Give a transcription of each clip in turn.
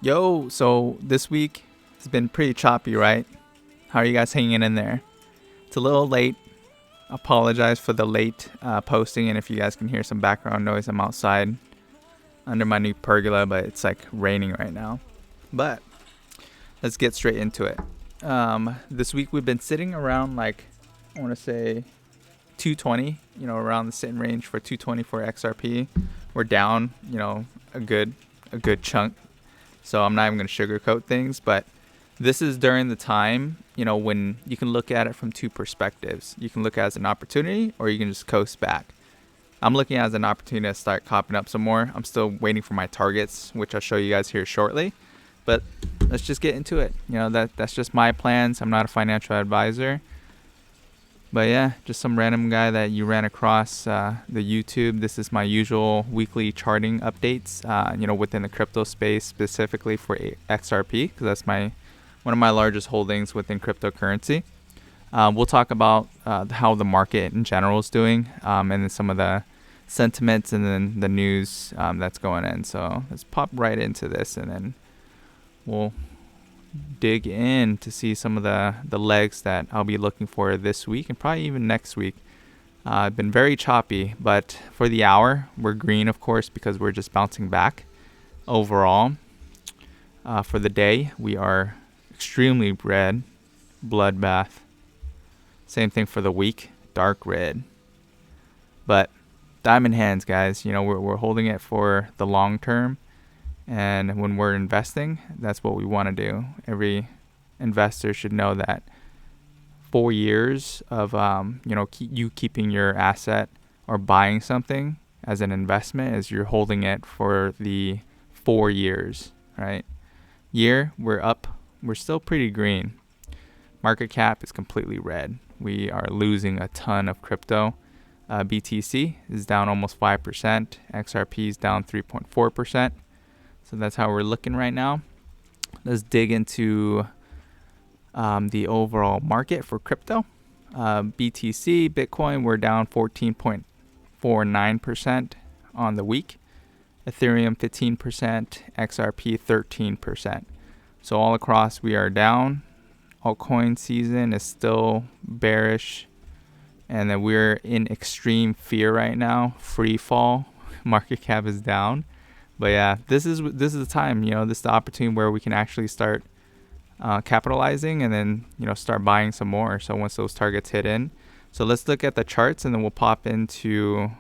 Yo, so this week has been pretty choppy, right? How are you guys hanging in there? It's a little late. Apologize for the late posting, and if you guys can hear some background noise, I'm outside under my new pergola, but it's like raining right now. But let's get straight into it. This week we've been sitting around like, I want to say 220, around the sitting range for 220 for XRP. We're down, a good chunk. So I'm not even going to sugarcoat things, but this is during the time, when you can look at it from two perspectives. You can look at it as an opportunity, or you can just coast back. I'm looking at it as an opportunity to start copping up some more. I'm still waiting for my targets, which I'll show you guys here shortly. But let's just get into it. That's just my plans. I'm not a financial advisor. But yeah, just some random guy that you ran across the YouTube. This is my usual weekly charting updates, within the crypto space, specifically for XRP, because that's one of my largest holdings within cryptocurrency. We'll talk about how the market in general is doing, and then some of the sentiments and then the news that's going in. So let's pop right into this, and then we'll dig in to see some of the legs that I'll be looking for this week and probably even next week. I've been very choppy, but for the hour, we're green, of course, because we're just bouncing back. Overall, for the day, we are extremely red, bloodbath. Same thing for the week, dark red. But diamond hands, guys, we're holding it for the long term. And when we're investing, that's what we want to do. Every investor should know that 4 years of you keeping your asset or buying something as an investment is you're holding it for the 4 years, right? Year, we're up. We're still pretty green. Market cap is completely red. We are losing a ton of crypto. BTC is down almost 5%. XRP is down 3.4%. So that's how we're looking right now. Let's dig into the overall market for crypto. BTC, Bitcoin, we're down 14.49% on the week. Ethereum 15%, XRP 13%. So all across we are down. Altcoin season is still bearish. And then we're in extreme fear right now. Free fall. Market cap is down. But yeah, this is the time, this is the opportunity where we can actually start capitalizing and then, start buying some more. So once those targets hit in. So let's look at the charts and then we'll pop into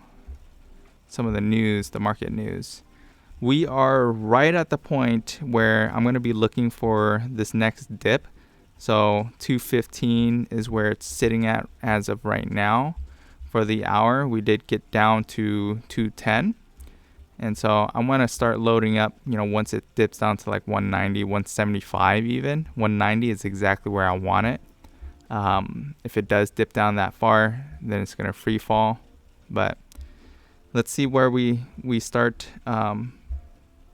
some of the news, the market news. We are right at the point where I'm going to be looking for this next dip. So 215 is where it's sitting at as of right now. For the hour, we did get down to 210. And so I want to start loading up, once it dips down to like 190, 175 even. 190 is exactly where I want it. If it does dip down that far, then it's going to free fall. But let's see where we start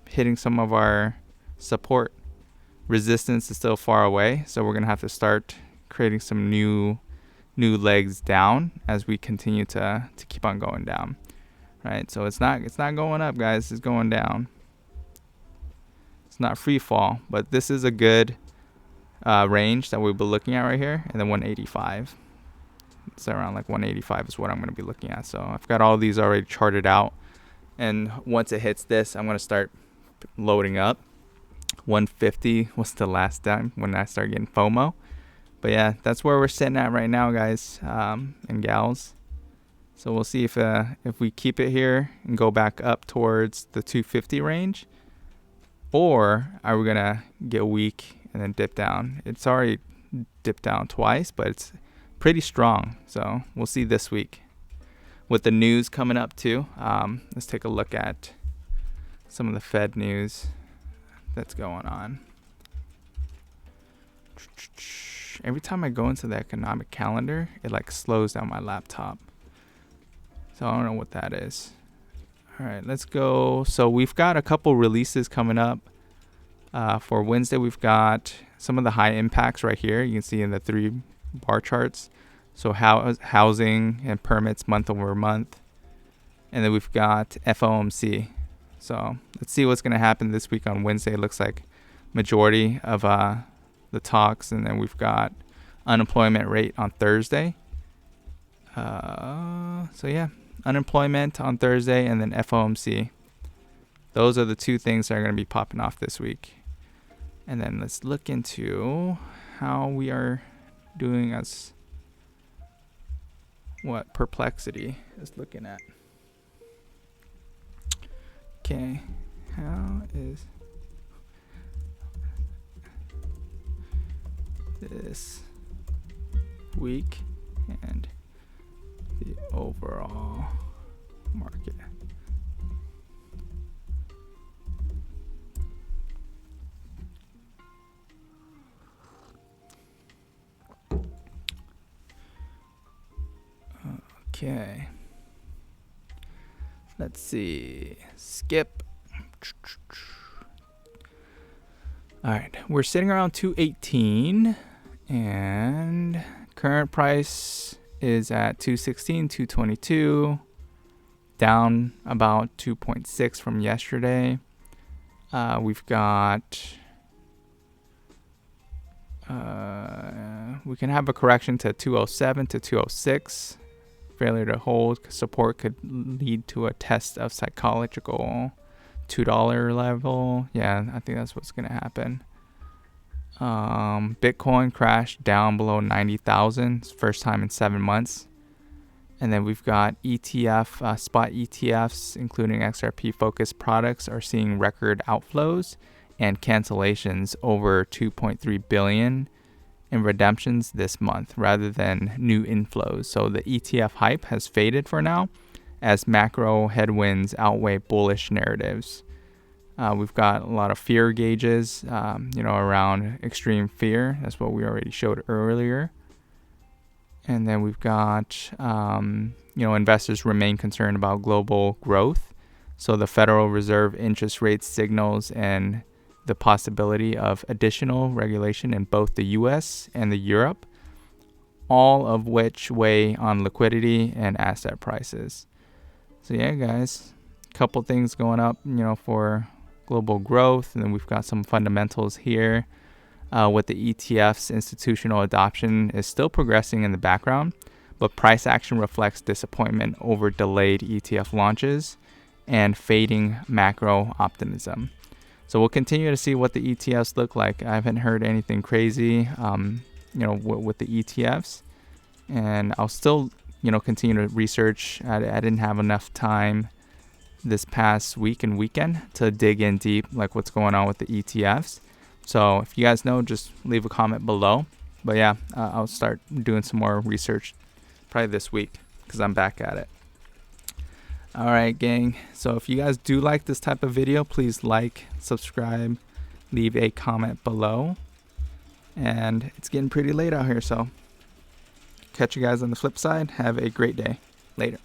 hitting some of our support. Resistance is still far away, so we're going to have to start creating some new legs down as we continue to keep on going down. Right, so it's not going up, guys. It's going down. It's not free fall, but this is a good range that we'll be looking at right here, and then 185. It's around like 185 is what I'm going to be looking at. So I've got all these already charted out, and once it hits this, I'm going to start loading up. 150 was the last time when I started getting FOMO. But yeah, that's where we're sitting at right now, guys and gals. So we'll see if we keep it here and go back up towards the 250 range, or are we gonna get weak and then dip down? It's already dipped down twice, but it's pretty strong. So we'll see this week with the news coming up too. Let's take a look at some of the Fed news that's going on. Every time I go into the economic calendar, it like slows down my laptop. So I don't know what that is. All right, let's go. So we've got a couple releases coming up. For Wednesday, we've got some of the high impacts right here. You can see in the 3 bar charts. So housing and permits month over month. And then we've got FOMC. So let's see what's going to happen this week on Wednesday. It looks like majority of the talks, and then we've got unemployment rate on Thursday. So yeah, unemployment on Thursday, and then FOMC. Those are the two things that are going to be popping off this week. And then let's look into how we are doing as what Perplexity is looking at. Okay, how is this week and the overall market? Okay, let's see. Skip. All right, we're sitting around 218, and current price is at 216, 222, down about 2.6 from yesterday. We've got we can have a correction to 207 to 206. Failure to hold support could lead to a test of psychological $2 level. Yeah, I think that's what's gonna happen. Bitcoin crashed down below 90,000. First time in 7 months. And then we've got ETF, spot ETFs, including XRP focused products, are seeing record outflows and cancellations over 2.3 billion in redemptions this month rather than new inflows. So the ETF hype has faded for now as macro headwinds outweigh bullish narratives. We've got a lot of fear gauges, around extreme fear. That's what we already showed earlier. And then we've got, investors remain concerned about global growth. So the Federal Reserve interest rate signals and the possibility of additional regulation in both the US and the Europe, all of which weigh on liquidity and asset prices. So yeah, guys, a couple things going up, for global growth. And then we've got some fundamentals here. With the ETFs, institutional adoption is still progressing in the background, but price action reflects disappointment over delayed ETF launches and fading macro optimism. So we'll continue to see what the ETFs look like. I haven't heard anything crazy, with the ETFs, and I'll still, continue to research. I didn't have enough time this past week and weekend to dig in deep, like what's going on with the ETFs. So if you guys know, just leave a comment below. But yeah, I'll start doing some more research probably this week because I'm back at it. All right, gang. So if you guys do like this type of video, please like, subscribe, leave a comment below. And it's getting pretty late out here, so catch you guys on the flip side. Have a great day. Later.